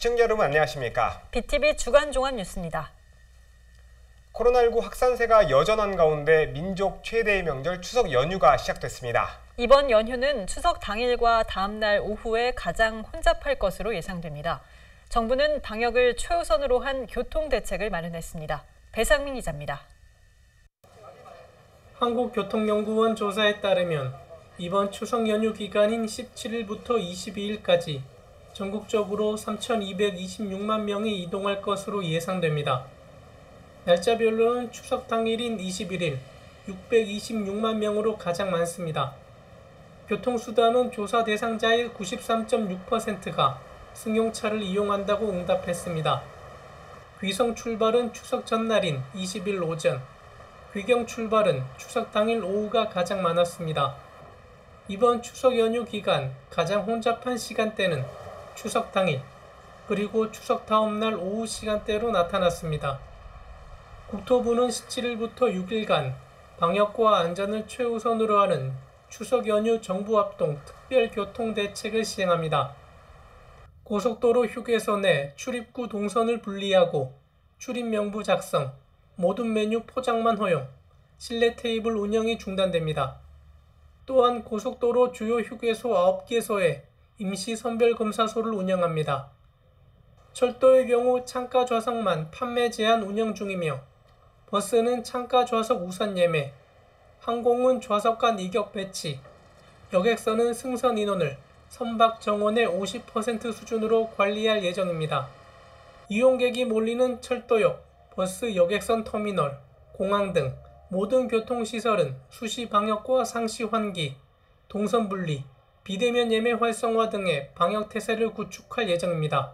시청자 여러분 안녕하십니까? BTV 주간 종합 뉴스입니다. 코로나19 확산세가 여전한 가운데 민족 최대의 명절 추석 연휴가 시작됐습니다. 이번 연휴는 추석 당일과 다음 날 오후에 가장 혼잡할 것으로 예상됩니다. 정부는 방역을 최우선으로 한 교통 대책을 마련했습니다. 배상민 기자입니다. 한국교통연구원 조사에 따르면 이번 추석 연휴 기간인 17일부터 22일까지 전국적으로 3,226만 명이 이동할 것으로 예상됩니다. 날짜별로는 추석 당일인 21일 626만 명으로 가장 많습니다. 교통수단은 조사 대상자의 93.6%가 승용차를 이용한다고 응답했습니다. 귀성 출발은 추석 전날인 20일 오전, 귀경 출발은 추석 당일 오후가 가장 많았습니다. 이번 추석 연휴 기간 가장 혼잡한 시간대는 추석 당일, 그리고 추석 다음 날 오후 시간대로 나타났습니다. 국토부는 17일부터 6일간 방역과 안전을 최우선으로 하는 추석 연휴 정부 합동 특별교통대책을 시행합니다. 고속도로 휴게소 내 출입구 동선을 분리하고 출입 명부 작성, 모든 메뉴 포장만 허용, 실내 테이블 운영이 중단됩니다. 또한 고속도로 주요 휴게소 9개소에 임시 선별검사소를 운영합니다. 철도의 경우 창가 좌석만 판매 제한 운영 중이며 버스는 창가 좌석 우선 예매, 항공은 좌석 간 이격 배치, 여객선은 승선 인원을 선박 정원의 50% 수준으로 관리할 예정입니다. 이용객이 몰리는 철도역, 버스 여객선 터미널, 공항 등 모든 교통시설은 수시 방역과 상시 환기, 동선 분리, 비대면 예매 활성화 등의 방역 태세를 구축할 예정입니다.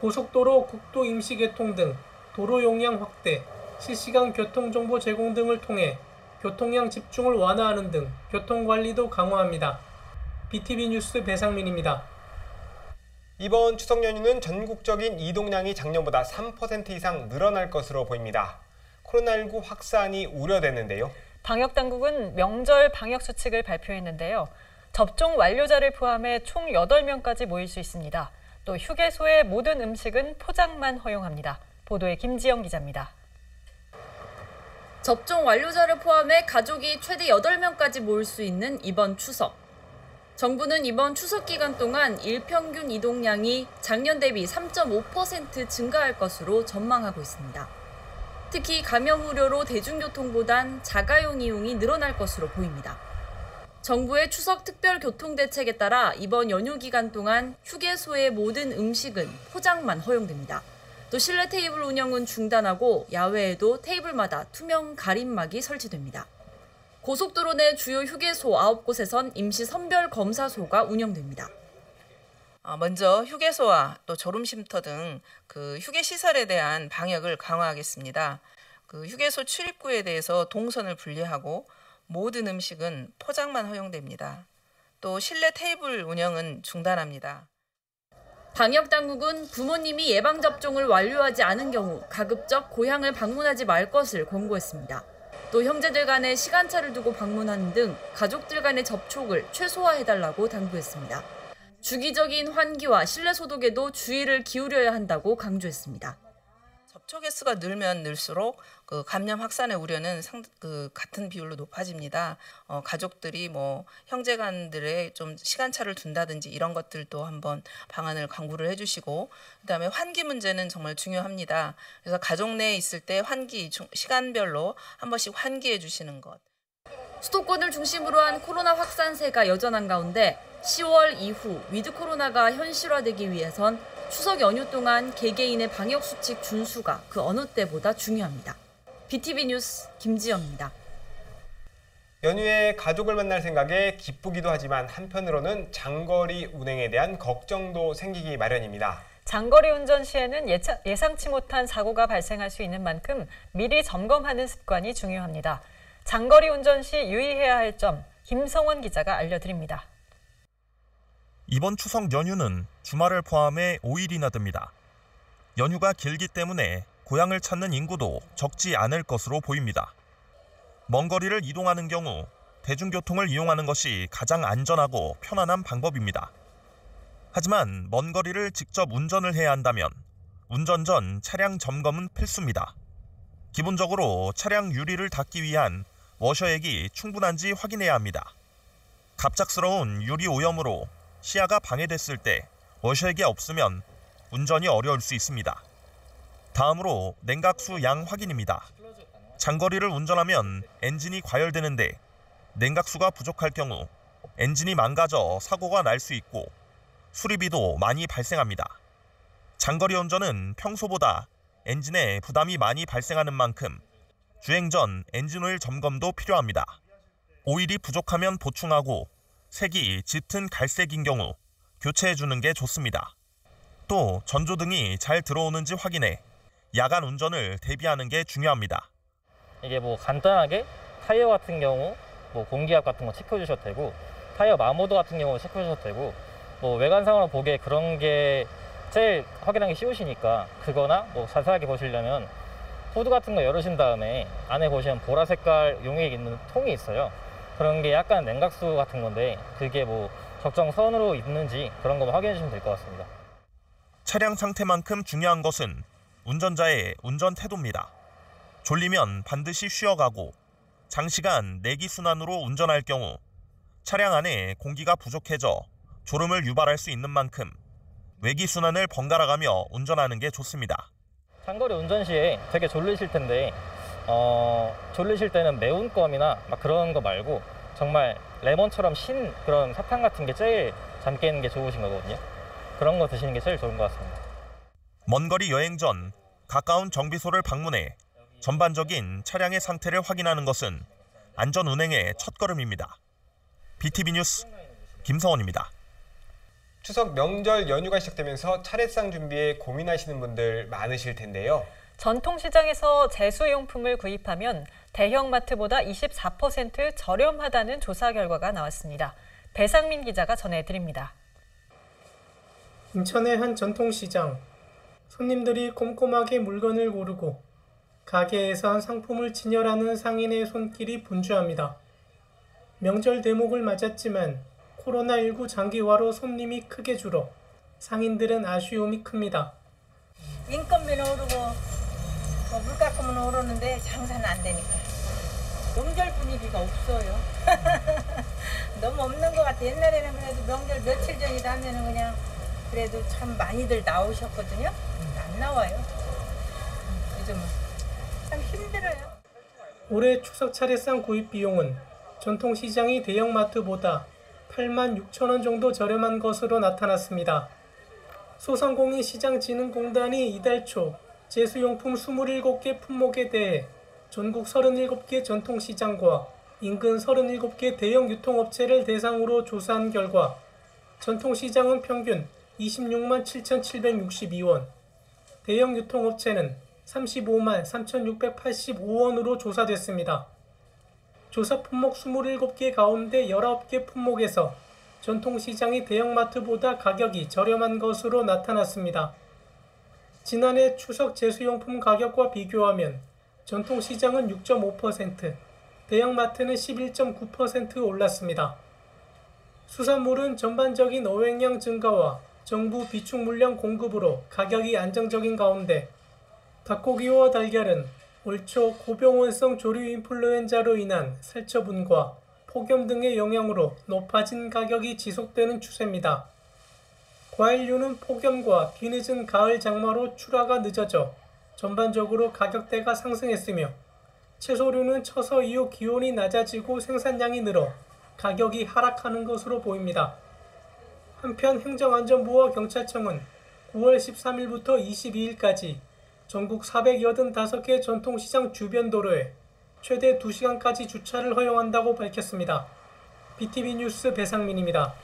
고속도로 국도 임시개통 등 도로 용량 확대, 실시간 교통정보 제공 등을 통해 교통량 집중을 완화하는 등 교통관리도 강화합니다. BTV 뉴스 배상민입니다. 이번 추석 연휴는 전국적인 이동량이 작년보다 3% 이상 늘어날 것으로 보입니다. 코로나19 확산이 우려되는데요. 방역당국은 명절 방역수칙을 발표했는데요. 접종 완료자를 포함해 총 8명까지 모일 수 있습니다. 또 휴게소의 모든 음식은 포장만 허용합니다. 보도에 김지영 기자입니다. 접종 완료자를 포함해 가족이 최대 8명까지 모일 수 있는 이번 추석. 정부는 이번 추석 기간 동안 일평균 이동량이 작년 대비 3.5% 증가할 것으로 전망하고 있습니다. 특히 감염 우려로 대중교통보단 자가용 이용이 늘어날 것으로 보입니다. 정부의 추석 특별교통대책에 따라 이번 연휴 기간 동안 휴게소의 모든 음식은 포장만 허용됩니다. 또 실내 테이블 운영은 중단하고 야외에도 테이블마다 투명 가림막이 설치됩니다. 고속도로 내 주요 휴게소 9곳에선 임시 선별검사소가 운영됩니다. 먼저 휴게소와 또 졸음쉼터 등 휴게시설에 대한 방역을 강화하겠습니다. 휴게소 출입구에 대해서 동선을 분리하고 모든 음식은 포장만 허용됩니다. 또 실내 테이블 운영은 중단합니다. 방역당국은 부모님이 예방접종을 완료하지 않은 경우 가급적 고향을 방문하지 말 것을 권고했습니다. 또 형제들 간에 시간차를 두고 방문하는 등 가족들 간의 접촉을 최소화해달라고 당부했습니다. 주기적인 환기와 실내 소독에도 주의를 기울여야 한다고 강조했습니다. 접촉 횟수가 늘면 늘수록 감염 확산의 우려는 같은 비율로 높아집니다. 가족들이 형제간들의 좀 시간차를 둔다든지 이런 것들도 한번 방안을 강구를 해주시고, 그다음에 환기 문제는 정말 중요합니다. 그래서 가족 내에 있을 때 환기 시간별로 한 번씩 환기해 주시는 것. 수도권을 중심으로 한 코로나 확산세가 여전한 가운데 10월 이후 위드 코로나가 현실화되기 위해선 추석 연휴 동안 개개인의 방역수칙 준수가 그 어느 때보다 중요합니다. BTV 뉴스 김지영입니다. 연휴에 가족을 만날 생각에 기쁘기도 하지만 한편으로는 장거리 운행에 대한 걱정도 생기기 마련입니다. 장거리 운전 시에는 예상치 못한 사고가 발생할 수 있는 만큼 미리 점검하는 습관이 중요합니다. 장거리 운전 시 유의해야 할 점, 김성원 기자가 알려드립니다. 이번 추석 연휴는 주말을 포함해 5일이나 됩니다. 연휴가 길기 때문에 고향을 찾는 인구도 적지 않을 것으로 보입니다. 먼 거리를 이동하는 경우 대중교통을 이용하는 것이 가장 안전하고 편안한 방법입니다. 하지만 먼 거리를 직접 운전을 해야 한다면 운전 전 차량 점검은 필수입니다. 기본적으로 차량 유리를 닦기 위한 워셔액이 충분한지 확인해야 합니다. 갑작스러운 유리 오염으로 시야가 방해됐을 때 워셔액이 없으면 운전이 어려울 수 있습니다. 다음으로 냉각수 양 확인입니다. 장거리를 운전하면 엔진이 과열되는데 냉각수가 부족할 경우 엔진이 망가져 사고가 날 수 있고 수리비도 많이 발생합니다. 장거리 운전은 평소보다 엔진에 부담이 많이 발생하는 만큼 주행 전 엔진오일 점검도 필요합니다. 오일이 부족하면 보충하고 색이 짙은 갈색인 경우 교체해주는 게 좋습니다. 또 전조등이 잘 들어오는지 확인해 야간 운전을 대비하는 게 중요합니다. 이게 뭐 간단하게 타이어 같은 경우 뭐 공기압 같은 거 체크해 주셔도 되고 타이어 마모도 같은 경우 체크해 주셔도 되고 뭐 외관상으로 보기에 그런 게 제일 확인하기 쉬우시니까 그거나 뭐 자세하게 보시려면 후드 같은 거 열으신 다음에 안에 보시면 보라 색깔 용액 있는 통이 있어요. 그런 게 약간 냉각수 같은 건데 그게 뭐 적정선으로 있는지 그런 거 확인해 주시면 될 것 같습니다. 차량 상태만큼 중요한 것은 운전자의 운전 태도입니다. 졸리면 반드시 쉬어가고 장시간 내기순환으로 운전할 경우 차량 안에 공기가 부족해져 졸음을 유발할 수 있는 만큼 외기순환을 번갈아가며 운전하는 게 좋습니다. 장거리 운전 시에 되게 졸리실 텐데 졸리실 때는 매운 껌이나 막 그런 거 말고 정말 레몬처럼 신 그런 사탕 같은 게 제일 잠 깨는 게 좋으신 거거든요. 그런 거 드시는 게 제일 좋은 것 같습니다. 먼 거리 여행 전 가까운 정비소를 방문해 전반적인 차량의 상태를 확인하는 것은 안전 운행의 첫걸음입니다. BTV 뉴스 김성원입니다. 추석 명절 연휴가 시작되면서 차례상 준비에 고민하시는 분들 많으실 텐데요. 전통시장에서 제수용품을 구입하면 대형마트보다 24% 저렴하다는 조사 결과가 나왔습니다. 배상민 기자가 전해드립니다. 인천의 한 전통시장. 손님들이 꼼꼼하게 물건을 고르고 가게에선 상품을 진열하는 상인의 손길이 분주합니다. 명절 대목을 맞았지만 코로나19 장기화로 손님이 크게 줄어 상인들은 아쉬움이 큽니다. 인건비는 오르고 물가금은 오르는데 장사는 안 되니까 명절 분위기가 없어요. 너무 없는 것 같아. 옛날에는 그래도 명절 며칠 전이다 하면은 그냥 그래도 참 많이들 나오셨거든요. 안 나와요. 요즘은 참 힘들어요. 올해 추석 차례상 구입 비용은 전통시장이 대형마트보다 86,000원 정도 저렴한 것으로 나타났습니다. 소상공인 시장진흥공단이 이달 초 제수용품 27개 품목에 대해 전국 37개 전통시장과 인근 37개 대형 유통업체를 대상으로 조사한 결과 전통시장은 평균 26만 7,762원, 대형 유통업체는 35만 3,685원으로 조사됐습니다. 조사 품목 27개 가운데 19개 품목에서 전통시장이 대형마트보다 가격이 저렴한 것으로 나타났습니다. 지난해 추석 제수용품 가격과 비교하면 전통시장은 6.5%, 대형마트는 11.9% 올랐습니다. 수산물은 전반적인 어획량 증가와 정부 비축 물량 공급으로 가격이 안정적인 가운데 닭고기와 달걀은 올 초 고병원성 조류 인플루엔자로 인한 살처분과 폭염 등의 영향으로 높아진 가격이 지속되는 추세입니다. 과일류는 폭염과 뒤늦은 가을 장마로 출하가 늦어져 전반적으로 가격대가 상승했으며 채소류는 처서 이후 기온이 낮아지고 생산량이 늘어 가격이 하락하는 것으로 보입니다. 한편 행정안전부와 경찰청은 9월 13일부터 22일까지 전국 485개 전통시장 주변 도로에 최대 2시간까지 주차를 허용한다고 밝혔습니다. BTV 뉴스 배상민입니다.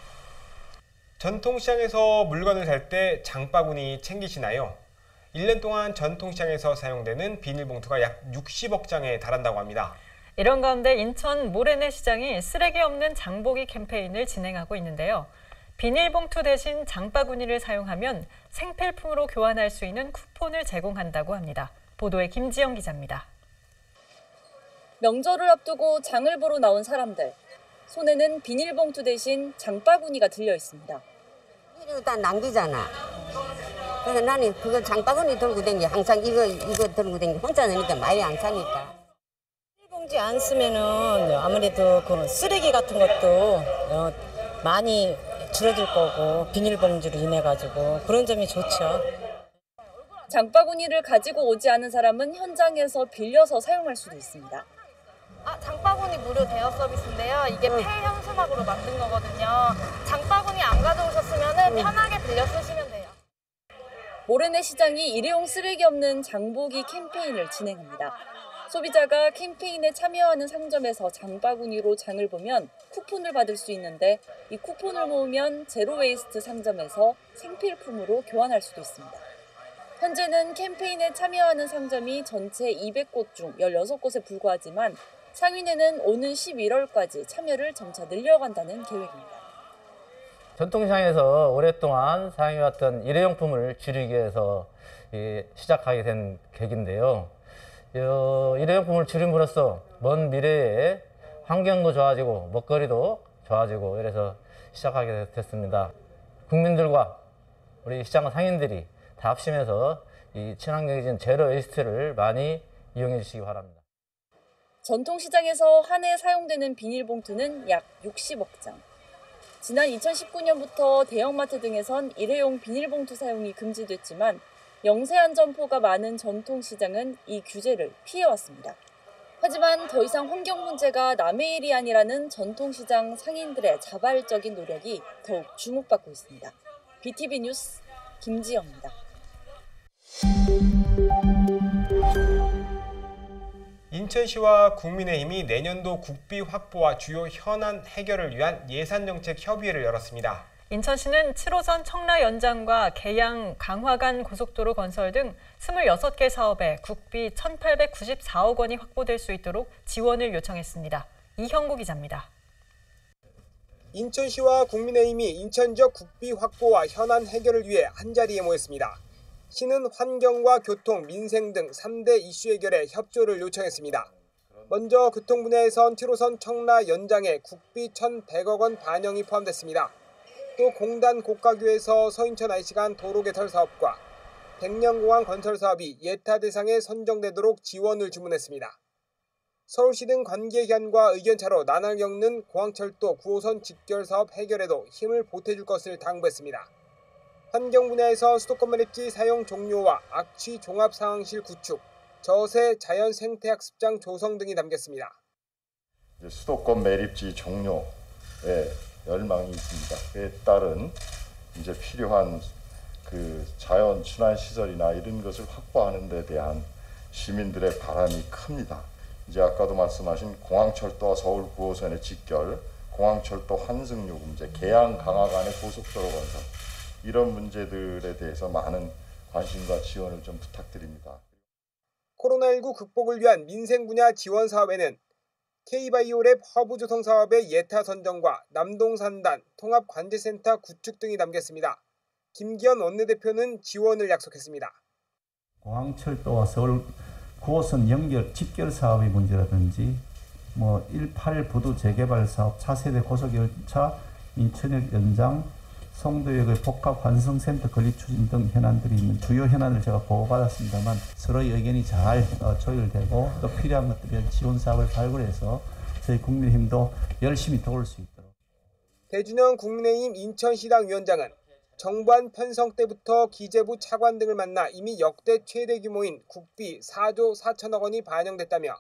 전통시장에서 물건을 살 때 장바구니 챙기시나요? 1년 동안 전통시장에서 사용되는 비닐봉투가 약 60억 장에 달한다고 합니다. 이런 가운데 인천 모래내 시장이 쓰레기 없는 장보기 캠페인을 진행하고 있는데요. 비닐봉투 대신 장바구니를 사용하면 생필품으로 교환할 수 있는 쿠폰을 제공한다고 합니다. 보도에 김지영 기자입니다. 명절을 앞두고 장을 보러 나온 사람들. 손에는 비닐봉투 대신 장바구니가 들려 있습니다. 이거 다 남기잖아. 그래서 나는 그거 장바구니 들고 댕겨. 항상 이거 들고 댕겨. 혼자 다니니까 많이 안 사니까. 비닐봉지 안 쓰면은 아무래도 그 쓰레기 같은 것도 많이 줄어들 거고 비닐봉지로 인해 가지고 그런 점이 좋죠. 장바구니를 가지고 오지 않은 사람은 현장에서 빌려서 사용할 수도 있습니다. 장바구니 무료 대여 서비스인데요. 이게 폐현수막으로 만든 거거든요. 장바구니 안 가져오셨으면 편하게 빌려 쓰시면 돼요. 모래내 시장이 일회용 쓰레기 없는 장보기 캠페인을 진행합니다. 소비자가 캠페인에 참여하는 상점에서 장바구니로 장을 보면 쿠폰을 받을 수 있는데 이 쿠폰을 모으면 제로웨이스트 상점에서 생필품으로 교환할 수도 있습니다. 현재는 캠페인에 참여하는 상점이 전체 200곳 중 16곳에 불과하지만 상인회는 오는 11월까지 참여를 점차 늘려간다는 계획입니다. 전통시장에서 오랫동안 사용해왔던 일회용품을 줄이기 위해서 시작하게 된 계기인데요. 일회용품을 줄임으로써 먼 미래에 환경도 좋아지고 먹거리도 좋아지고 이래서 시작하게 됐습니다. 국민들과 우리 시장 상인들이 다 합심해서 이 친환경적인 제로 웨이스트를 많이 이용해 주시기 바랍니다. 전통시장에서 한 해 사용되는 비닐봉투는 약 60억 장. 지난 2019년부터 대형마트 등에선 일회용 비닐봉투 사용이 금지됐지만 영세한 점포가 많은 전통시장은 이 규제를 피해왔습니다. 하지만 더 이상 환경 문제가 남의 일이 아니라는 전통시장 상인들의 자발적인 노력이 더욱 주목받고 있습니다. BTV 뉴스 김지영입니다. 인천시와 국민의힘이 내년도 국비 확보와 주요 현안 해결을 위한 예산정책협의회를 열었습니다. 인천시는 7호선 청라 연장과 계양 강화간 고속도로 건설 등 26개 사업에 국비 1,894억 원이 확보될 수 있도록 지원을 요청했습니다. 이형구 기자입니다. 인천시와 국민의힘이 인천 지역 국비 확보와 현안 해결을 위해 한자리에 모였습니다. 시는 환경과 교통, 민생 등 3대 이슈 해결에 협조를 요청했습니다. 먼저 교통 분야에선 7호선 청라 연장에 국비 1,100억 원 반영이 포함됐습니다. 또 공단 고가교에서 서인천 IC간 도로 개설 사업과 백령공항 건설 사업이 예타 대상에 선정되도록 지원을 주문했습니다. 서울시 등 관계기관과 의견차로 난항을 겪는 공항철도 9호선 직결 사업 해결에도 힘을 보태줄 것을 당부했습니다. 환경 분야에서 수도권 매립지 사용 종료와 악취 종합 상황실 구축, 저세 자연 생태학습장 조성 등이 담겼습니다. 수도권 매립지 종료에 열망이 있습니다. 그에 따른 이제 필요한 그 자연 순환 시설이나 이런 것을 확보하는 데 대한 시민들의 바람이 큽니다. 이제 아까도 말씀하신 공항철도와 서울 9호선의 직결, 공항철도 환승 요금제, 계양 강화간의 고속도로 건설 이런 문제들에 대해서 많은 관심과 지원을 좀 부탁드립니다. 코로나19 극복을 위한 민생 분야 지원 사업에는 K바이오랩 허브 조성 사업의 예타 선정과 남동산단 통합관제센터 구축 등이 담겼습니다. 김기현 원내대표는 지원을 약속했습니다. 공항철도와 서울 9호선 연결 직결 사업의 문제라든지 18 부두 재개발 사업, 차세대 고속열차 인천역 연장, 송도역의 복합 환승센터 건립 추진 등 현안들이 있는 주요 현안을 제가 보고받았습니다만 서로의 의견이 잘 조율되고 또 필요한 것들에 지원 사업을 발굴해서 저희 국민의힘도 열심히 도울 수 있도록. 배준영 국민의힘 인천시당 위원장은 정부안 편성 때부터 기재부 차관 등을 만나 이미 역대 최대 규모인 국비 4조 4천억 원이 반영됐다며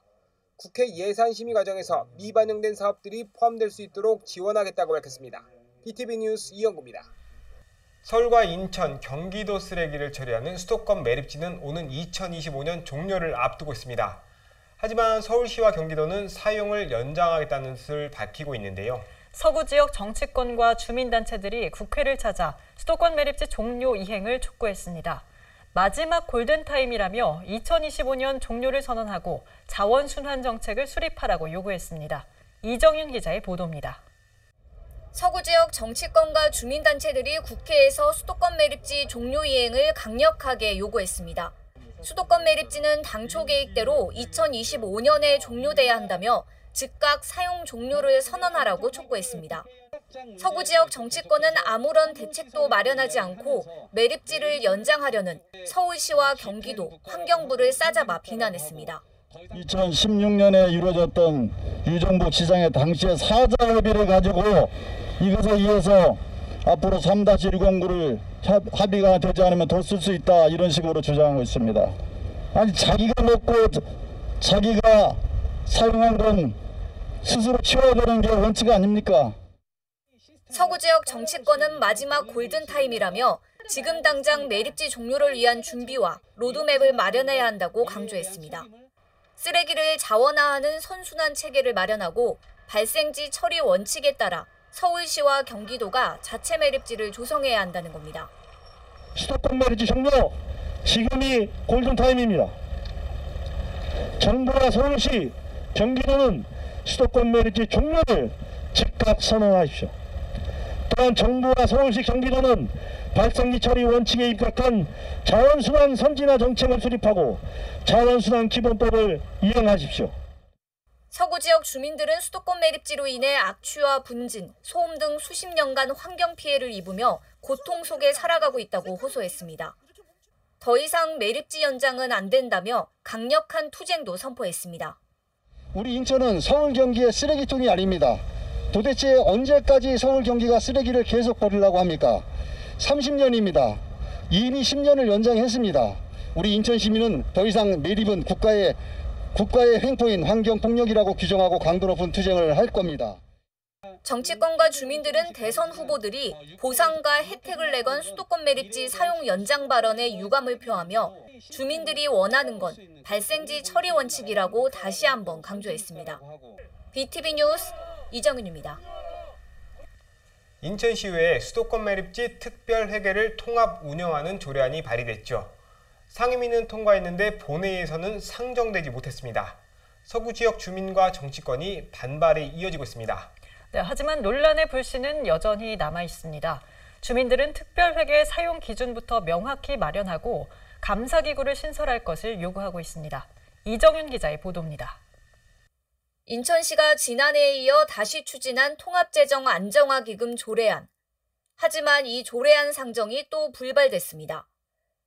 국회 예산심의 과정에서 미반영된 사업들이 포함될 수 있도록 지원하겠다고 밝혔습니다. BTV 뉴스 이영구입니다. 서울과 인천, 경기도 쓰레기를 처리하는 수도권 매립지는 오는 2025년 종료를 앞두고 있습니다. 하지만 서울시와 경기도는 사용을 연장하겠다는 뜻을 밝히고 있는데요. 서구 지역 정치권과 주민단체들이 국회를 찾아 수도권 매립지 종료 이행을 촉구했습니다. 마지막 골든타임이라며 2025년 종료를 선언하고 자원순환 정책을 수립하라고 요구했습니다. 이정윤 기자의 보도입니다. 서구 지역 정치권과 주민단체들이 국회에서 수도권 매립지 종료 이행을 강력하게 요구했습니다. 수도권 매립지는 당초 계획대로 2025년에 종료돼야 한다며 즉각 사용 종료를 선언하라고 촉구했습니다. 서구 지역 정치권은 아무런 대책도 마련하지 않고 매립지를 연장하려는 서울시와 경기도, 환경부를 싸잡아 비난했습니다. 2016년에 이루어졌던 유정복 시장의 당시의 사자 협의를 가지고 이것에 의해서 앞으로 3-109를 합의가 되지 않으면 더 쓸 수 있다, 이런 식으로 주장하고 있습니다. 아니, 자기가 먹고 자기가 사용한 건 스스로 치워야 되는 게 원칙 아닙니까? 서구 지역 정치권은 마지막 골든타임이라며 지금 당장 매립지 종료를 위한 준비와 로드맵을 마련해야 한다고 강조했습니다. 쓰레기를 자원화하는 선순환 체계를 마련하고 발생지 처리 원칙에 따라 서울시와 경기도가 자체 매립지를 조성해야 한다는 겁니다. 수도권 매립지 종료, 지금이 골든타임입니다. 정부와 서울시, 경기도는 수도권 매립지 종료를 즉각 선언하십시오. 또한 정부와 서울시, 경기도는 발생지 처리 원칙에 입각한 자원순환 선진화 정책을 수립하고 자원순환 기본법을 이행하십시오. 서구 지역 주민들은 수도권 매립지로 인해 악취와 분진, 소음 등 수십 년간 환경 피해를 입으며 고통 속에 살아가고 있다고 호소했습니다. 더 이상 매립지 연장은 안 된다며 강력한 투쟁도 선포했습니다. 우리 인천은 서울 경기의 쓰레기통이 아닙니다. 도대체 언제까지 서울 경기가 쓰레기를 계속 버리려고 합니까? 30년입니다. 이미 10년을 연장했습니다. 우리 인천 시민은 더 이상 매립은 국가의 횡포인 환경폭력이라고 규정하고 강도 높은 투쟁을 할 겁니다. 정치권과 주민들은 대선 후보들이 보상과 혜택을 내건 수도권 매립지 사용 연장 발언에 유감을 표하며 주민들이 원하는 건 발생지 처리 원칙이라고 다시 한번 강조했습니다. BTV 뉴스 이정윤입니다. 인천시의회 수도권 매립지 특별회계를 통합 운영하는 조례안이 발의됐죠. 상임위는 통과했는데 본회의에서는 상정되지 못했습니다. 서구 지역 주민과 정치권이 반발이 이어지고 있습니다. 네, 하지만 논란의 불씨는 여전히 남아 있습니다. 주민들은 특별회계 사용 기준부터 명확히 마련하고 감사기구를 신설할 것을 요구하고 있습니다. 이정윤 기자의 보도입니다. 인천시가 지난해에 이어 다시 추진한 통합재정 안정화기금 조례안. 하지만 이 조례안 상정이 또 불발됐습니다.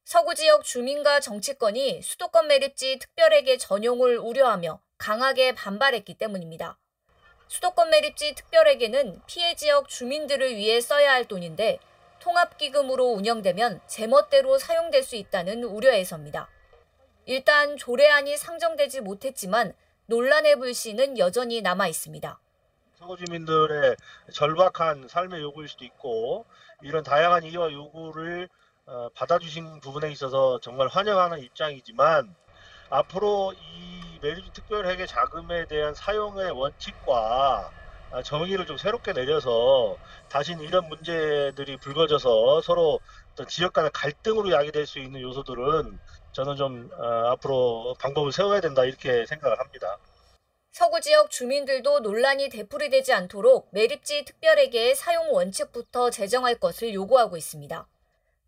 서구 지역 주민과 정치권이 수도권 매립지 특별회계 전용을 우려하며 강하게 반발했기 때문입니다. 수도권 매립지 특별회계는 피해 지역 주민들을 위해 써야 할 돈인데 통합기금으로 운영되면 제멋대로 사용될 수 있다는 우려에서입니다. 일단 조례안이 상정되지 못했지만 논란의 불씨는 여전히 남아 있습니다. 서구 주민들의 절박한 삶의 요구일 수도 있고 이런 다양한 이유와 요구를 받아주신 부분에 있어서 정말 환영하는 입장이지만 앞으로 이 매립지 특별회계 자금에 대한 사용의 원칙과 정의를 좀 새롭게 내려서 다시는 이런 문제들이 불거져서 서로 지역 간의 갈등으로 야기될 수 있는 요소들은 저는 좀 앞으로 방법을 세워야 된다 이렇게 생각을 합니다. 서구 지역 주민들도 논란이 되풀이되지 않도록 매립지 특별회계의 사용 원칙부터 제정할 것을 요구하고 있습니다.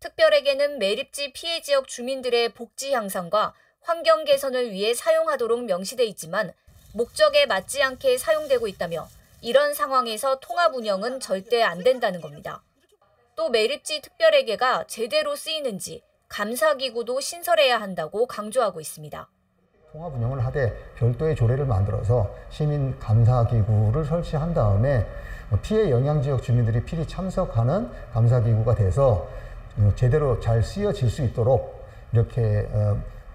특별회계는 매립지 피해 지역 주민들의 복지 향상과 환경 개선을 위해 사용하도록 명시돼 있지만 목적에 맞지 않게 사용되고 있다며 이런 상황에서 통합 운영은 절대 안 된다는 겁니다. 또 매립지 특별회계가 제대로 쓰이는지 감사기구도 신설해야 한다고 강조하고 있습니다. 통합 운영을 하되 별도의 조례를 만들어서 시민 감사기구를 설치한 다음에 피해 영향 지역 주민들이 필히 참석하는 감사기구가 돼서 제대로 잘 쓰여질 수 있도록 이렇게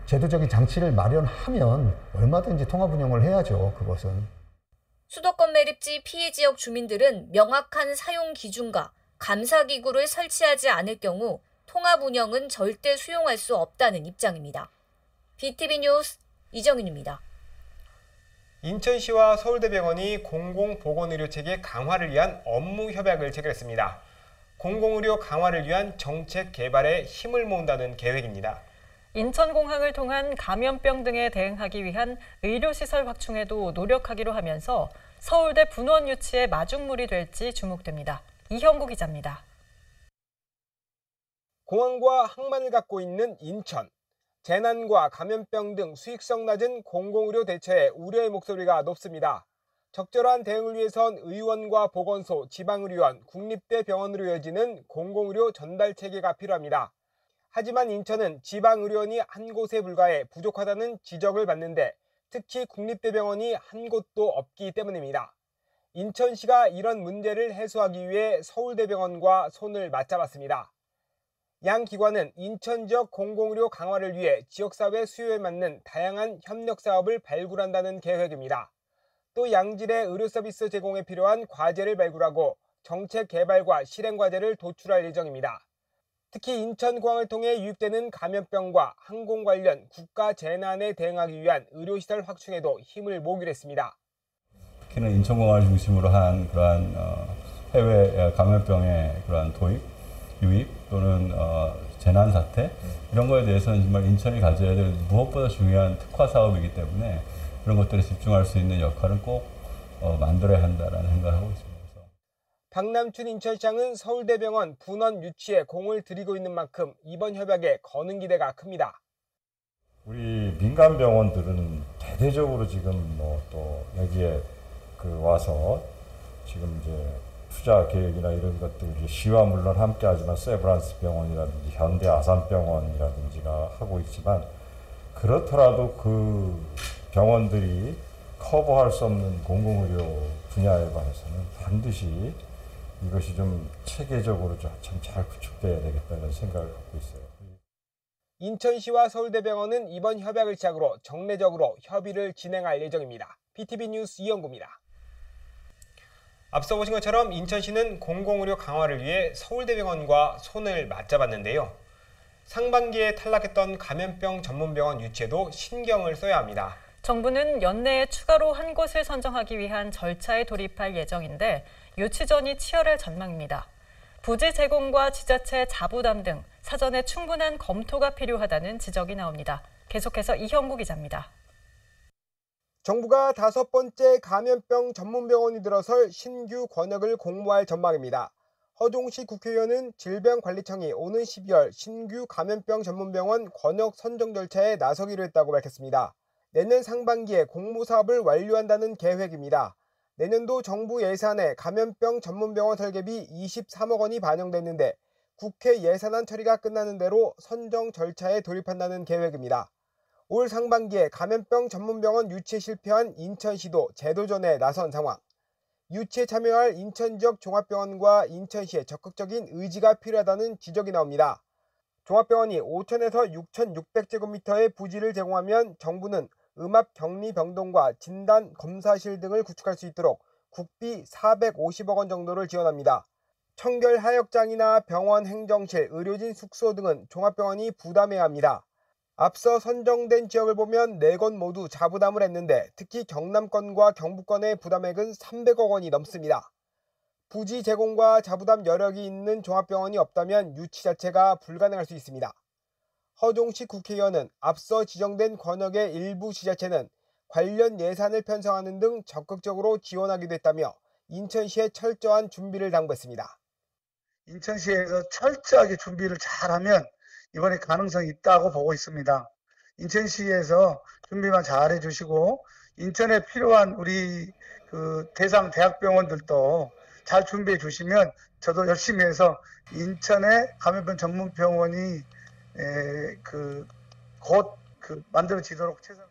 제도적인 장치를 마련하면 얼마든지 통합 운영을 해야죠. 그것은. 수도권 매립지 피해 지역 주민들은 명확한 사용 기준과 감사기구를 설치하지 않을 경우 통합 운영은 절대 수용할 수 없다는 입장입니다. BTV 뉴스 이정윤입니다. 인천시와 서울대병원이 공공보건의료체계 강화를 위한 업무 협약을 체결했습니다. 공공의료 강화를 위한 정책 개발에 힘을 모은다는 계획입니다. 인천공항을 통한 감염병 등에 대응하기 위한 의료시설 확충에도 노력하기로 하면서 서울대 분원 유치의 마중물이 될지 주목됩니다. 이형구 기자입니다. 공항과 항만을 갖고 있는 인천. 재난과 감염병 등 수익성 낮은 공공의료 대처에 우려의 목소리가 높습니다. 적절한 대응을 위해선 의원과 보건소, 지방의료원, 국립대 병원으로 이어지는 공공의료 전달 체계가 필요합니다. 하지만 인천은 지방의료원이 한 곳에 불과해 부족하다는 지적을 받는데 특히 국립대병원이 한 곳도 없기 때문입니다. 인천시가 이런 문제를 해소하기 위해 서울대병원과 손을 맞잡았습니다. 양 기관은 인천 지역 공공의료 강화를 위해 지역사회 수요에 맞는 다양한 협력 사업을 발굴한다는 계획입니다. 또 양질의 의료 서비스 제공에 필요한 과제를 발굴하고 정책 개발과 실행 과제를 도출할 예정입니다. 특히 인천공항을 통해 유입되는 감염병과 항공 관련 국가 재난에 대응하기 위한 의료시설 확충에도 힘을 모으기로 했습니다. 특히는 인천공항을 중심으로 한 그러한 해외 감염병의 그러한 도입, 유입 또는 재난 사태 이런 거에 대해서는 정말 인천이 가져야 될 무엇보다 중요한 특화 사업이기 때문에 그런 것들에 집중할 수 있는 역할은 꼭 만들어야 한다라는 생각을 하고 있습니다. 박남춘 인천시장은 서울대병원 분원 유치에 공을 들이고 있는 만큼 이번 협약에 거는 기대가 큽니다. 우리 민간 병원들은 대대적으로 지금 뭐 또 여기에 와서 지금 이제 투자 계획이나 이런 것들 시와 물론 함께하지만 세브란스 병원이라든지 현대 아산병원이라든지가 하고 있지만 그렇더라도 그 병원들이 커버할 수 없는 공공의료 분야에 관해서는 반드시 이것이 좀 체계적으로 참 잘 구축돼야 되겠다는 생각을 갖고 있어요. 인천시와 서울대병원은 이번 협약을 시작으로 정례적으로 협의를 진행할 예정입니다. BTV 뉴스 이영구입니다. 앞서 보신 것처럼 인천시는 공공의료 강화를 위해 서울대병원과 손을 맞잡았는데요. 상반기에 탈락했던 감염병 전문병원 유치에도 신경을 써야 합니다. 정부는 연내에 추가로 한 곳을 선정하기 위한 절차에 돌입할 예정인데 유치전이 치열할 전망입니다. 부지 제공과 지자체 자부담 등 사전에 충분한 검토가 필요하다는 지적이 나옵니다. 계속해서 이형구 기자입니다. 정부가 5번째 감염병 전문병원이 들어설 신규 권역을 공모할 전망입니다. 허종식 국회의원은 질병관리청이 오는 12월 신규 감염병 전문병원 권역 선정 절차에 나서기로 했다고 밝혔습니다. 내년 상반기에 공모 사업을 완료한다는 계획입니다. 내년도 정부 예산에 감염병 전문병원 설계비 23억 원이 반영됐는데 국회 예산안 처리가 끝나는 대로 선정 절차에 돌입한다는 계획입니다. 올 상반기에 감염병 전문병원 유치에 실패한 인천시도 재도전에 나선 상황. 유치에 참여할 인천 지역 종합병원과 인천시의 적극적인 의지가 필요하다는 지적이 나옵니다. 종합병원이 5,000에서 6,600제곱미터의 부지를 제공하면 정부는 음압격리병동과 진단검사실 등을 구축할 수 있도록 국비 450억 원 정도를 지원합니다. 청결하역장이나 병원 행정실, 의료진 숙소 등은 종합병원이 부담해야 합니다. 앞서 선정된 지역을 보면 4곳 모두 자부담을 했는데 특히 경남권과 경북권의 부담액은 300억 원이 넘습니다. 부지 제공과 자부담 여력이 있는 종합병원이 없다면 유치 자체가 불가능할 수 있습니다. 허종식 국회의원은 앞서 지정된 권역의 일부 지자체는 관련 예산을 편성하는 등 적극적으로 지원하기도 했다며 인천시에 철저한 준비를 당부했습니다. 인천시에서 철저하게 준비를 잘하면 이번에 가능성이 있다고 보고 있습니다. 인천시에서 준비만 잘 해주시고 인천에 필요한 우리 대상 대학병원들도 잘 준비해 주시면 저도 열심히 해서 인천에 감염병 전문병원이 곧 만들어지도록 최선.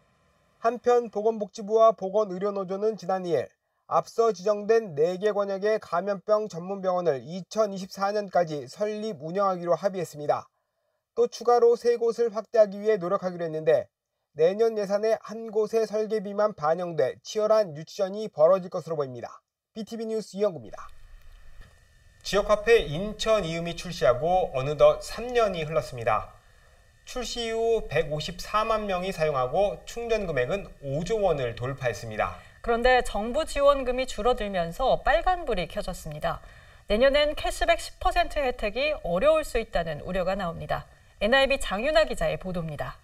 한편 보건복지부와 보건의료노조는 지난 2일 앞서 지정된 4개 권역의 감염병 전문병원을 2024년까지 설립 운영하기로 합의했습니다. 또 추가로 3곳을 확대하기 위해 노력하기로 했는데 내년 예산에 한 곳의 설계비만 반영돼 치열한 유치전이 벌어질 것으로 보입니다. BTV 뉴스 이영구입니다. 지역화폐 인천 이음이 출시하고 어느덧 3년이 흘렀습니다. 출시 이후 154만 명이 사용하고 충전 금액은 5조 원을 돌파했습니다. 그런데 정부 지원금이 줄어들면서 빨간불이 켜졌습니다. 내년엔 캐시백 10% 혜택이 어려울 수 있다는 우려가 나옵니다. NIB 장윤아 기자의 보도입니다.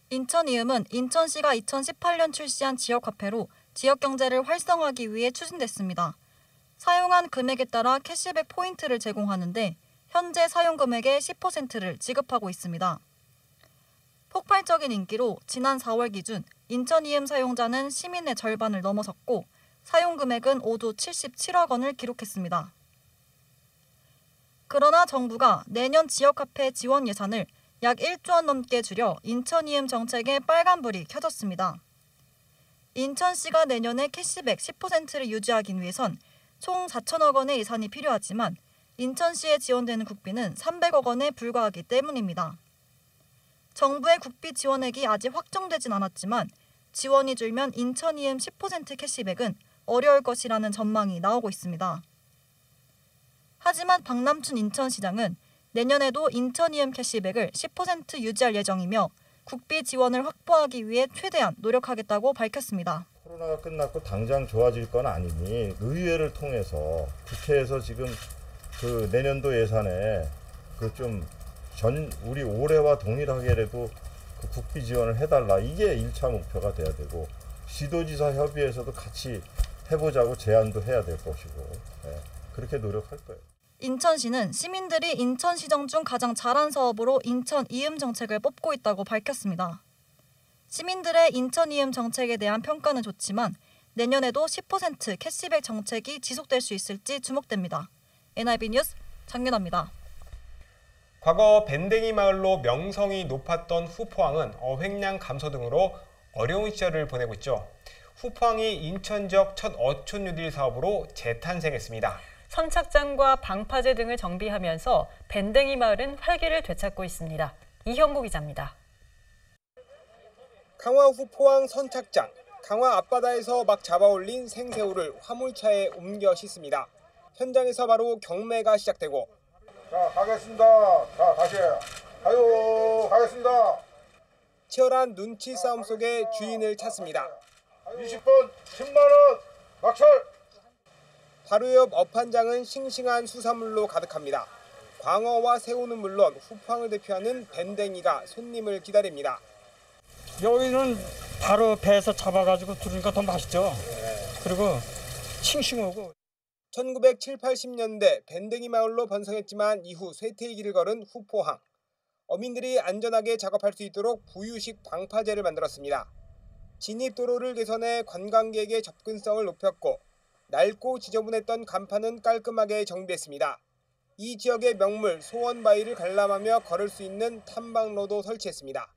인천 이음은 인천시가 2018년 출시한 지역화폐로 지역경제를 활성화하기 위해 추진됐습니다. 사용한 금액에 따라 캐시백 포인트를 제공하는데 현재 사용 금액의 10%를 지급하고 있습니다. 폭발적인 인기로 지난 4월 기준 인천이음 사용자는 시민의 절반을 넘어섰고 사용 금액은 5조 77억 원을 기록했습니다. 그러나 정부가 내년 지역화폐 지원 예산을 약 1조 원 넘게 줄여 인천이음 정책에 빨간불이 켜졌습니다. 인천시가 내년에 캐시백 10%를 유지하기 위해선 총 4천억 원의 예산이 필요하지만 인천시에 지원되는 국비는 300억 원에 불과하기 때문입니다. 정부의 국비 지원액이 아직 확정되진 않았지만 지원이 줄면 인천이음 10% 캐시백은 어려울 것이라는 전망이 나오고 있습니다. 하지만 박남춘 인천시장은 내년에도 인천이음 캐시백을 10% 유지할 예정이며 국비 지원을 확보하기 위해 최대한 노력하겠다고 밝혔습니다. 코로나가 끝났고 당장 좋아질 건 아니니 의회를 통해서 국회에서 지금 그 내년도 예산에 그 좀 우리 올해와 동일하게라도 그 국비 지원을 해달라. 이게 1차 목표가 돼야 되고 시도지사 협의회에서도 같이 해보자고 제안도 해야 될 것이고 그렇게 노력할 거예요. 인천시는 시민들이 인천시정 중 가장 잘한 사업으로 인천 이음 정책을 뽑고 있다고 밝혔습니다. 시민들의 인천 이음 정책에 대한 평가는 좋지만 내년에도 10% 캐시백 정책이 지속될 수 있을지 주목됩니다. NIB 뉴스 장윤아입니다. 과거 밴댕이 마을로 명성이 높았던 후포항은 어획량 감소 등으로 어려운 시절을 보내고 있죠. 후포항이 인천 지역 첫 어촌 뉴딜 사업으로 재탄생했습니다. 선착장과 방파제 등을 정비하면서 밴댕이 마을은 활기를 되찾고 있습니다. 이형구 기자입니다. 강화 후포항 선착장, 강화 앞바다에서 막 잡아올린 생새우를 화물차에 옮겨 싣습니다. 현장에서 바로 경매가 시작되고 자, 가겠습니다. 자, 다시. 가요, 가겠습니다. 치열한 눈치 싸움 속에 주인을 찾습니다. 20분 10만 원 낙찰. 바로 옆 업한장은 싱싱한 수산물로 가득합니다. 광어와 새우는 물론 후포항을 대표하는 밴댕이가 손님을 기다립니다. 여기는 바로 배에서 잡아가지고 들으니까 더 맛있죠. 그리고 싱싱하고. 1970, 80년대 밴댕이 마을로 번성했지만 이후 쇠퇴의 길을 걸은 후포항. 어민들이 안전하게 작업할 수 있도록 부유식 방파제를 만들었습니다. 진입도로를 개선해 관광객의 접근성을 높였고 낡고 지저분했던 간판은 깔끔하게 정비했습니다. 이 지역의 명물 소원바위를 관람하며 걸을 수 있는 탐방로도 설치했습니다.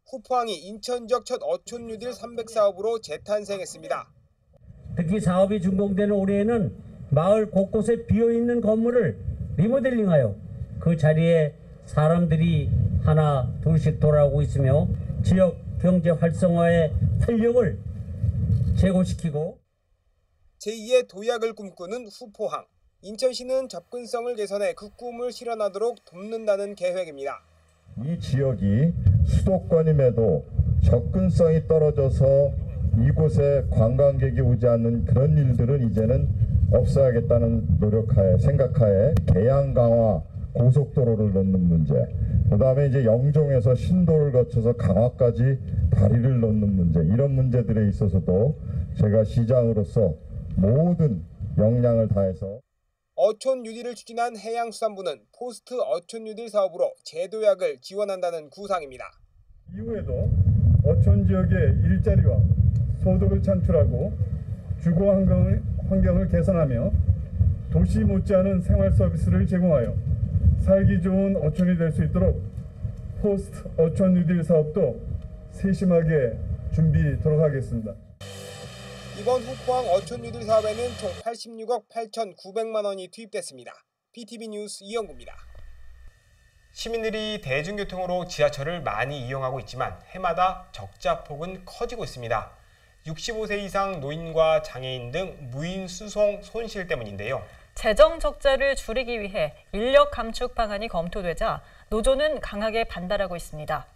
후포항이 인천 지역 첫 어촌 뉴딜 300사업으로 재탄생했습니다. 특히 사업이 준공되는 올해에는 마을 곳곳에 비어있는 건물을 리모델링하여 그 자리에 사람들이 하나 둘씩 돌아오고 있으며 지역 경제 활성화의 활력을 제고시키고 제2의 도약을 꿈꾸는 후포항. 인천시는 접근성을 개선해 그 꿈을 실현하도록 돕는다는 계획입니다. 이 지역이 수도권임에도 접근성이 떨어져서 이곳에 관광객이 오지 않는 그런 일들은 이제는 없어야겠다는 노력하에 생각하에 계양 강화 고속도로를 넣는 문제, 그다음에 이제 영종에서 신도를 거쳐서 강화까지 다리를 넣는 문제, 이런 문제들에 있어서도 제가 시장으로서 모든 역량을 다해서 어촌 뉴딜을 추진한 해양수산부는 포스트 어촌 뉴딜 사업으로 재도약을 지원한다는 구상입니다. 이후에도 어촌 지역의 일자리와 소득을 창출하고 주거 환경을 개선하며 도시 못지않은 생활 서비스를 제공하여 살기 좋은 어촌이 될 수 있도록 포스트 어촌 뉴딜 사업도 세심하게 준비하도록 하겠습니다. 이번 후포항 어촌 뉴딜 사업에는 총 86억 8,900만 원이 투입됐습니다. PTV 뉴스 이영구입니다. 시민들이 대중교통으로 지하철을 많이 이용하고 있지만 해마다 적자폭은 커지고 있습니다. 65세 이상 노인과 장애인 등 무인 수송 손실 때문인데요. 재정 적자를 줄이기 위해 인력 감축 방안이 검토되자 노조는 강하게 반발하고 있습니다.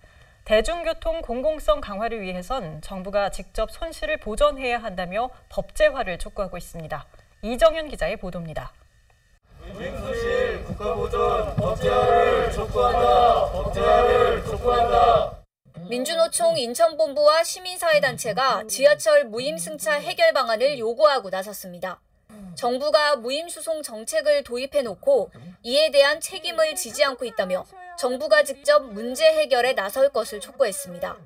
대중교통 공공성 강화를 위해선 정부가 직접 손실을 보전해야 한다며 법제화를 촉구하고 있습니다. 이정현 기자의 보도입니다. 손실 국가보전 법제화를 촉구한다. 법제화를 촉구한다. 민주노총 인천본부와 시민사회단체가 지하철 무임승차 해결 방안을 요구하고 나섰습니다. 정부가 무임수송 정책을 도입해놓고 이에 대한 책임을 지지 않고 있다며 정부가 직접 문제 해결에 나설 것을 촉구했습니다.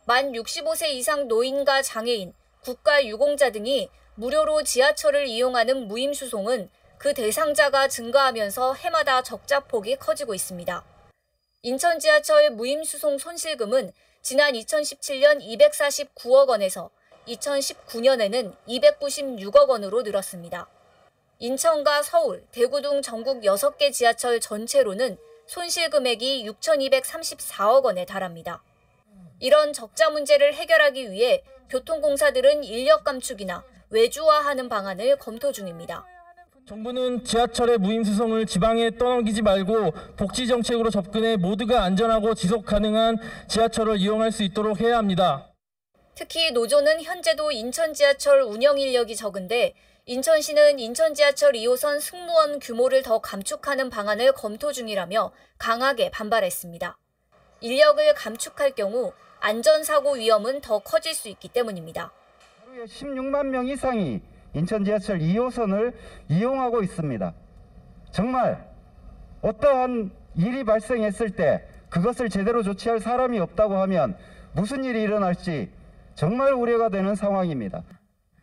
만 65세 이상 노인과 장애인, 국가유공자 등이 무료로 지하철을 이용하는 무임수송은 그 대상자가 증가하면서 해마다 적자폭이 커지고 있습니다. 인천 지하철 무임수송 손실금은 지난 2017년 249억 원에서 2019년에는 296억 원으로 늘었습니다. 인천과 서울, 대구 등 전국 6개 지하철 전체로는 손실 금액이 6,234억 원에 달합니다. 이런 적자 문제를 해결하기 위해 교통공사들은 인력 감축이나 외주화하는 방안을 검토 중입니다. 정부는 지하철의 무임수송을 지방에 떠넘기지 말고 복지 정책으로 접근해 모두가 안전하고 지속 가능한 지하철을 이용할 수 있도록 해야 합니다. 특히 노조는 현재도 인천 지하철 운영 인력이 적은데 인천시는 인천 지하철 2호선 승무원 규모를 더 감축하는 방안을 검토 중이라며 강하게 반발했습니다. 인력을 감축할 경우 안전사고 위험은 더 커질 수 있기 때문입니다. 하루에 16만 명 이상이 인천 지하철 2호선을 이용하고 있습니다. 정말 어떠한 일이 발생했을 때 그것을 제대로 조치할 사람이 없다고 하면 무슨 일이 일어날지 정말 우려가 되는 상황입니다.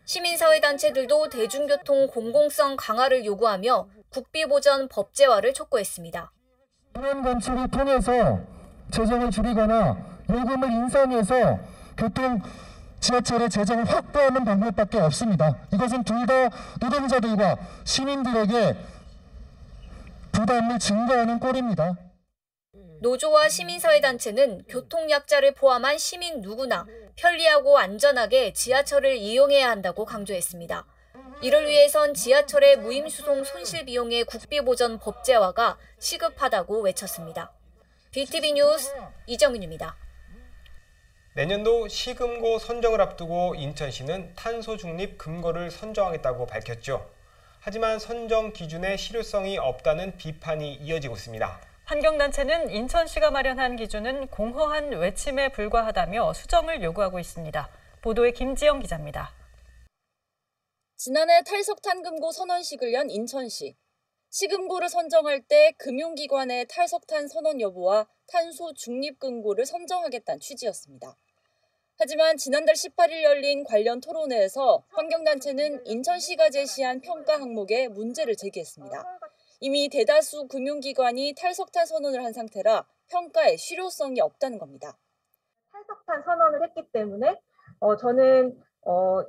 시민사회단체들도 대중교통 공공성 강화를 요구하며 국비보전 법제화를 촉구했습니다. 이런 건축을 통해서 재정을 줄이거나 요금을 인상해서 교통 지하철의 재정을 확보하는 방법밖에 없습니다. 이것은 둘 다 노동자들과 시민들에게 부담을 증가하는 꼴입니다. 노조와 시민사회단체는 교통약자를 포함한 시민 누구나 편리하고 안전하게 지하철을 이용해야 한다고 강조했습니다. 이를 위해선 지하철의 무임수송 손실비용의 국비보전 법제화가 시급하다고 외쳤습니다. BTV 뉴스 이정윤입니다. 내년도 시금고 선정을 앞두고 인천시는 탄소 중립 금고를 선정하겠다고 밝혔죠. 하지만 선정 기준에 실효성이 없다는 비판이 이어지고 있습니다. 환경단체는 인천시가 마련한 기준은 공허한 외침에 불과하다며 수정을 요구하고 있습니다. 보도에 김지영 기자입니다. 지난해 탈석탄금고 선언식을 연 인천시. 시금고를 선정할 때 금융기관의 탈석탄 선언 여부와 탄소 중립금고를 선정하겠다는 취지였습니다. 하지만 지난달 18일 열린 관련 토론회에서 환경단체는 인천시가 제시한 평가 항목에 문제를 제기했습니다. 이미 대다수 금융기관이 탈석탄 선언을 한 상태라 평가에 실효성이 없다는 겁니다. 탈석탄 선언을 했기 때문에 저는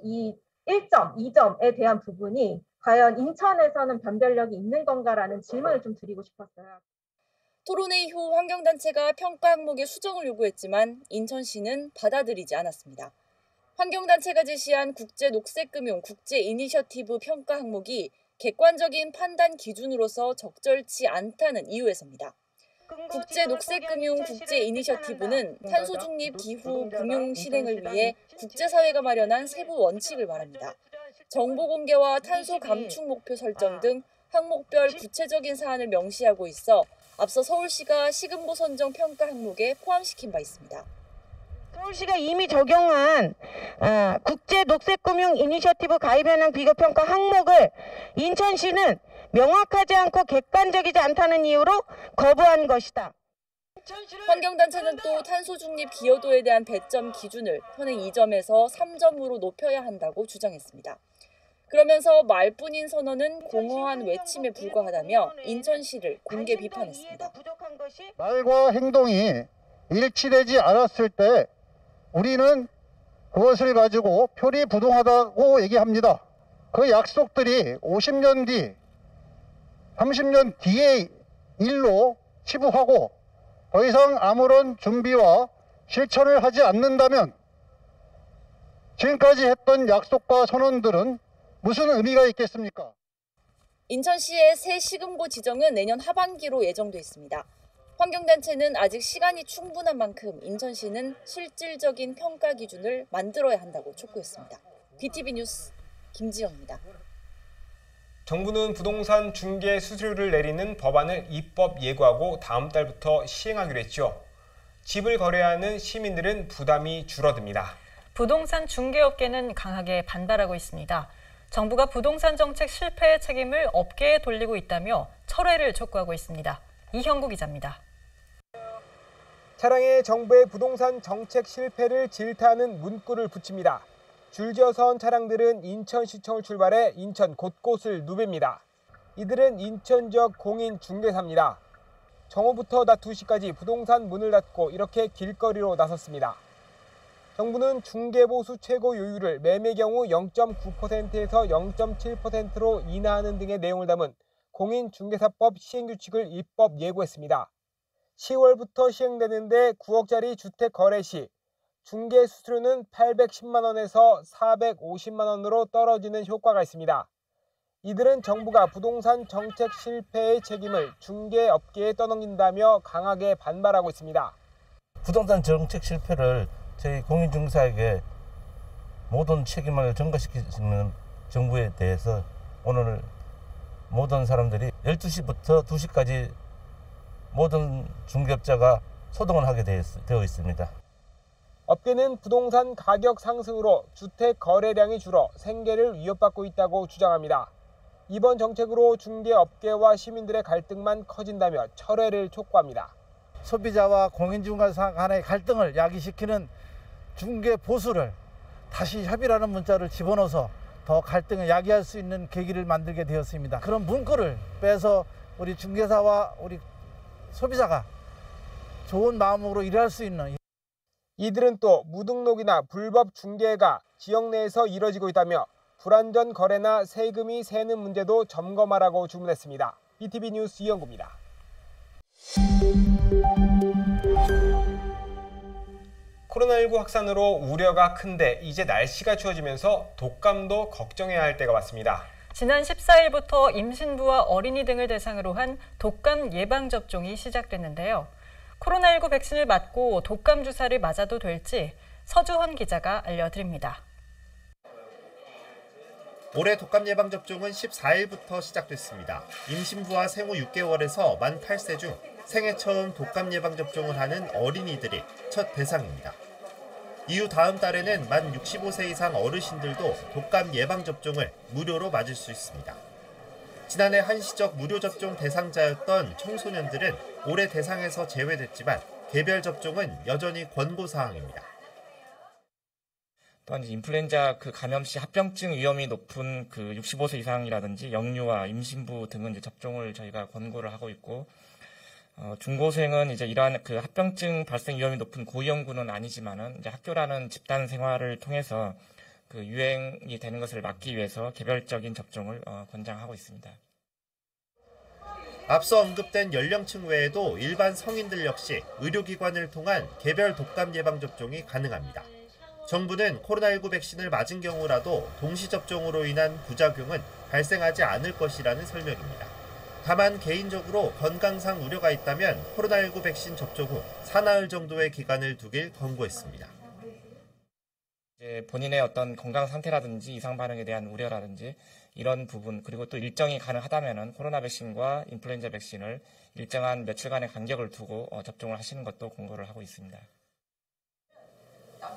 이 1점, 2점에 대한 부분이 과연 인천에서는 변별력이 있는 건가라는 질문을 좀 드리고 싶었어요. 토론회 이후 환경단체가 평가 항목의 수정을 요구했지만 인천시는 받아들이지 않았습니다. 환경단체가 제시한 국제녹색금융 국제이니셔티브 평가 항목이 객관적인 판단 기준으로서 적절치 않다는 이유에서입니다. 국제녹색금융 국제이니셔티브는 탄소 중립 기후 금융 실행을 위해 국제사회가 마련한 세부 원칙을 말합니다. 정보 공개와 탄소 감축 목표 설정 등 항목별 구체적인 사안을 명시하고 있어 앞서 서울시가 시금고 선정 평가 항목에 포함시킨 바 있습니다. 서울시가 이미 적용한 국제녹색금융 이니셔티브 가입 현황 비교평가 항목을 인천시는 명확하지 않고 객관적이지 않다는 이유로 거부한 것이다. 환경단체는 또 탄소 중립 기여도에 대한 배점 기준을 현행 2점에서 3점으로 높여야 한다고 주장했습니다. 그러면서 말뿐인 선언은 공허한 외침에 불과하다며 인천시를 공개 비판했습니다. 말과 행동이 일치되지 않았을 때 우리는 그것을 가지고 표리부동하다고 얘기합니다. 그 약속들이 50년 뒤, 30년 뒤의 일로 치부하고 더 이상 아무런 준비와 실천을 하지 않는다면 지금까지 했던 약속과 선언들은 무슨 의미가 있겠습니까? 인천시의 새 시금고 지정은 내년 하반기로 예정돼 있습니다. 환경단체는 아직 시간이 충분한 만큼 인천시는 실질적인 평가 기준을 만들어야 한다고 촉구했습니다. BTV 뉴스 김지영입니다. 정부는 부동산 중개 수수료를 내리는 법안을 입법 예고하고 다음 달부터 시행하기로 했죠. 집을 거래하는 시민들은 부담이 줄어듭니다. 부동산 중개업계는 강하게 반발하고 있습니다. 정부가 부동산 정책 실패의 책임을 업계에 돌리고 있다며 철회를 촉구하고 있습니다. 이형구 기자입니다. 차량에 정부의 부동산 정책 실패를 질타하는 문구를 붙입니다. 줄지어서 온 차량들은 인천시청을 출발해 인천 곳곳을 누빕니다. 이들은 인천 지역 공인 중개사입니다. 정오부터 낮 2시까지 부동산 문을 닫고 이렇게 길거리로 나섰습니다. 정부는 중개보수 최고 요율을 매매 경우 0.9%에서 0.7%로 인하하는 등의 내용을 담은 공인중개사법 시행규칙을 입법 예고했습니다. 10월부터 시행되는데 9억짜리 주택 거래 시 중개 수수료는 810만 원에서 450만 원으로 떨어지는 효과가 있습니다. 이들은 정부가 부동산 정책 실패의 책임을 중개업계에 떠넘긴다며 강하게 반발하고 있습니다. 부동산 정책 실패를 저희 공인중개사에게 모든 책임을 전가시키는 정부에 대해서 오늘 모든 사람들이 12시부터 2시까지 모든 중개업자가 소동을 하게 되어 있습니다. 업계는 부동산 가격 상승으로 주택 거래량이 줄어 생계를 위협받고 있다고 주장합니다. 이번 정책으로 중개업계와 시민들의 갈등만 커진다며 철회를 촉구합니다. 소비자와 공인중개사 간의 갈등을 야기시키는 중개 보수를 다시 협의라는 문자를 집어넣어서 더 갈등을 야기할 수 있는 계기를 만들게 되었습니다. 그런 문구를 빼서 우리 중개사와 우리 소비자가 좋은 마음으로 일할 수 있는. 이들은 또 무등록이나 불법 중개가 지역 내에서 이뤄지고 있다며 불안전 거래나 세금이 새는 문제도 점검하라고 주문했습니다. BTV 뉴스 이영구입니다. 코로나19 확산으로 우려가 큰데 이제 날씨가 추워지면서 독감도 걱정해야 할 때가 왔습니다. 지난 14일부터 임신부와 어린이 등을 대상으로 한 독감 예방접종이 시작됐는데요. 코로나19 백신을 맞고 독감 주사를 맞아도 될지 서주헌 기자가 알려드립니다. 올해 독감 예방접종은 14일부터 시작됐습니다. 임신부와 생후 6개월에서 만 8세 중 생애 처음 독감 예방접종을 하는 어린이들이 첫 대상입니다. 이후 다음 달에는 만 65세 이상 어르신들도 독감 예방접종을 무료로 맞을 수 있습니다. 지난해 한시적 무료 접종 대상자였던 청소년들은 올해 대상에서 제외됐지만 개별 접종은 여전히 권고사항입니다. 또한 인플루엔자 감염 시 합병증 위험이 높은 65세 이상이라든지 영유아, 임신부 등은 이제 접종을 저희가 권고를 하고 있고, 중고생은 이제 이러한 합병증 발생 위험이 높은 고위험군은 아니지만은 이제 학교라는 집단 생활을 통해서 유행이 되는 것을 막기 위해서 개별적인 접종을 권장하고 있습니다. 앞서 언급된 연령층 외에도 일반 성인들 역시 의료기관을 통한 개별 독감 예방접종이 가능합니다. 정부는 코로나19 백신을 맞은 경우라도 동시접종으로 인한 부작용은 발생하지 않을 것이라는 설명입니다. 다만 개인적으로 건강상 우려가 있다면 코로나19 백신 접종 후 사나흘 정도의 기간을 두길 권고했습니다. 이제 본인의 어떤 건강 상태라든지 이상 반응에 대한 우려라든지 이런 부분, 그리고 또 일정이 가능하다면은 코로나 백신과 인플루엔자 백신을 일정한 며칠간의 간격을 두고 접종을 하시는 것도 권고를 하고 있습니다.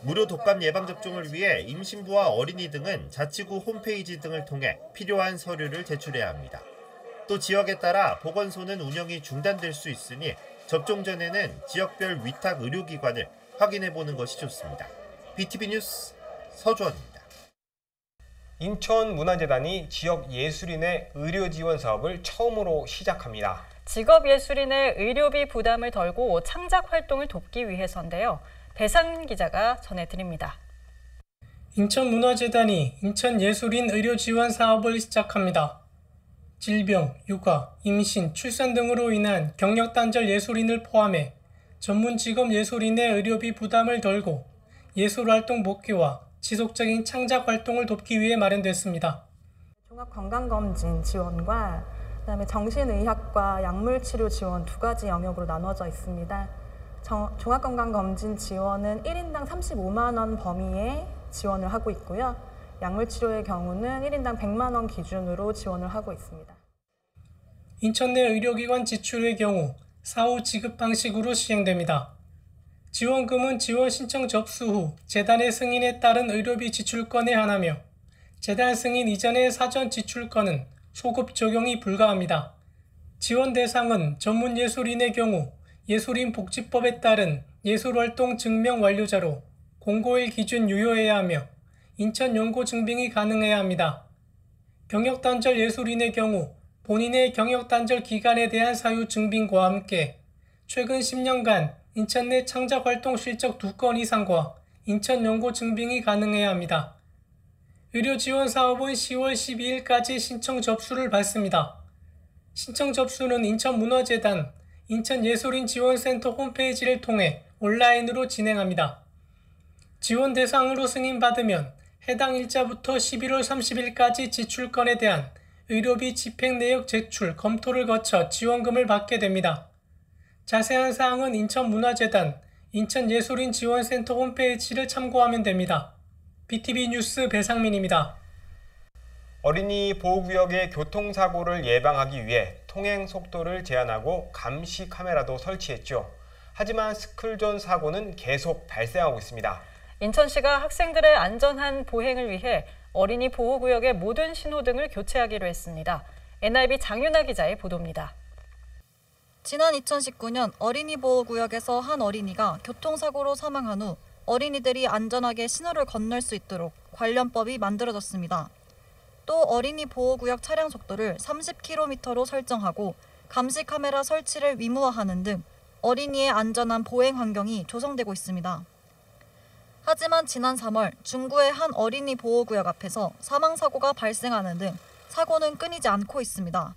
무료 독감 예방접종을 위해 임신부와 어린이 등은 자치구 홈페이지 등을 통해 필요한 서류를 제출해야 합니다. 또 지역에 따라 보건소는 운영이 중단될 수 있으니 접종 전에는 지역별 위탁 의료기관을 확인해보는 것이 좋습니다. BTV 뉴스 서주헌입니다. 인천문화재단이 지역 예술인의 의료 지원 사업을 처음으로 시작합니다. 직업예술인의 의료비 부담을 덜고 창작 활동을 돕기 위해서인데요. 배상민 기자가 전해드립니다. 인천문화재단이 인천예술인 의료 지원 사업을 시작합니다. 질병, 육아, 임신, 출산 등으로 인한 경력 단절 예술인을 포함해 전문 직업 예술인의 의료비 부담을 덜고 예술활동 목표와 지속적인 창작 활동을 돕기 위해 마련됐습니다. 종합건강검진 지원과 그다음에 정신의학과 약물치료 지원 두 가지 영역으로 나눠져 있습니다. 종합건강검진 지원은 1인당 35만 원 범위에 지원을 하고 있고요. 약물치료의 경우는 1인당 100만 원 기준으로 지원을 하고 있습니다. 인천 내 의료기관 지출의 경우 사후 지급 방식으로 시행됩니다. 지원금은 지원 신청 접수 후 재단의 승인에 따른 의료비 지출건에 한하며 재단 승인 이전의 사전 지출건은 소급 적용이 불가합니다. 지원 대상은 전문 예술인의 경우 예술인 복지법에 따른 예술활동 증명 완료자로 공고일 기준 유효해야 하며 인천 연고 증빙이 가능해야 합니다. 경력단절 예술인의 경우 본인의 경력단절 기간에 대한 사유 증빙과 함께 최근 10년간 인천 내 창작활동 실적 2건 이상과 인천 연고 증빙이 가능해야 합니다. 의료지원사업은 10월 12일까지 신청 접수를 받습니다. 신청 접수는 인천문화재단, 인천예술인지원센터 홈페이지를 통해 온라인으로 진행합니다. 지원 대상으로 승인받으면 해당 일자부터 11월 30일까지 지출건에 대한 의료비 집행 내역 제출, 검토를 거쳐 지원금을 받게 됩니다. 자세한 사항은 인천문화재단, 인천예술인지원센터 홈페이지를 참고하면 됩니다. BTV 뉴스 배상민입니다. 어린이 보호구역의 교통사고를 예방하기 위해 통행 속도를 제한하고 감시 카메라도 설치했죠. 하지만 스쿨존 사고는 계속 발생하고 있습니다. 인천시가 학생들의 안전한 보행을 위해 어린이 보호구역의 모든 신호등을 교체하기로 했습니다. NIB 장윤아 기자의 보도입니다. 지난 2019년 어린이 보호구역에서 한 어린이가 교통사고로 사망한 후 어린이들이 안전하게 신호를 건널 수 있도록 관련법이 만들어졌습니다. 또 어린이 보호구역 차량 속도를 30km로 설정하고 감시 카메라 설치를 의무화하는 등 어린이의 안전한 보행 환경이 조성되고 있습니다. 하지만 지난 3월 중구의 한 어린이 보호구역 앞에서 사망사고가 발생하는 등 사고는 끊이지 않고 있습니다.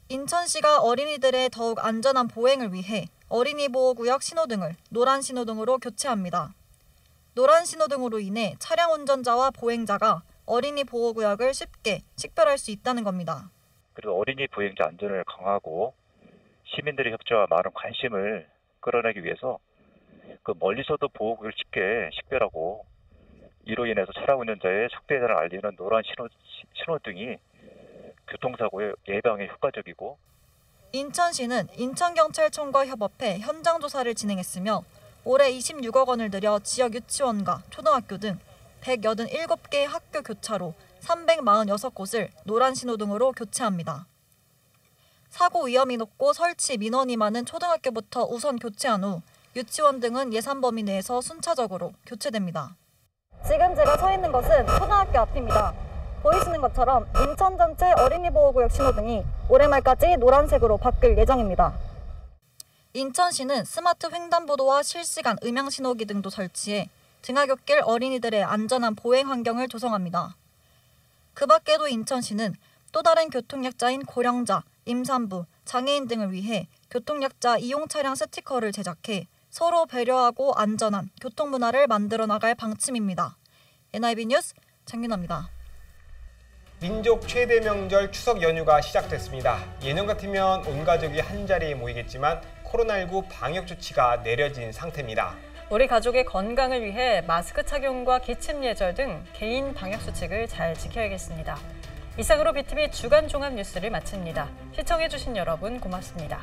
인천시가 어린이들의 더욱 안전한 보행을 위해 어린이 보호구역 신호등을 노란 신호등으로 교체합니다. 노란 신호등으로 인해 차량 운전자와 보행자가 어린이 보호구역을 쉽게 식별할 수 있다는 겁니다. 그리고 어린이 보행자 안전을 강화하고 시민들의 협조와 많은 관심을 끌어내기 위해서 그 멀리서도 보호구역을 쉽게 식별하고 이로 인해서 차량 운전자의 속도에 대한 알리는 노란 신호등이 교통사고의 예방에 효과적이고 인천시는 인천경찰청과 협업해 현장 조사를 진행했으며 올해 26억 원을 들여 지역 유치원과 초등학교 등 187개의 학교 교차로 346곳을 노란 신호등으로 교체합니다. 사고 위험이 높고 설치 민원이 많은 초등학교부터 우선 교체한 후 유치원 등은 예산 범위 내에서 순차적으로 교체됩니다. 지금 제가 서 있는 것은 초등학교 앞입니다. 보이시는 것처럼 인천 전체 어린이 보호구역 신호등이 올해 말까지 노란색으로 바뀔 예정입니다. 인천시는 스마트 횡단보도와 실시간 음향 신호기 등도 설치해 등하굣길 어린이들의 안전한 보행 환경을 조성합니다. 그 밖에도 인천시는 또 다른 교통약자인 고령자, 임산부, 장애인 등을 위해 교통약자 이용 차량 스티커를 제작해 서로 배려하고 안전한 교통문화를 만들어 나갈 방침입니다. NIB 뉴스 장윤아입니다. 민족 최대 명절 추석 연휴가 시작됐습니다. 예년 같으면 온 가족이 한자리에 모이겠지만 코로나19 방역 조치가 내려진 상태입니다. 우리 가족의 건강을 위해 마스크 착용과 기침 예절 등 개인 방역 수칙을 잘 지켜야겠습니다. 이상으로 BTV 주간 종합 뉴스를 마칩니다. 시청해주신 여러분 고맙습니다.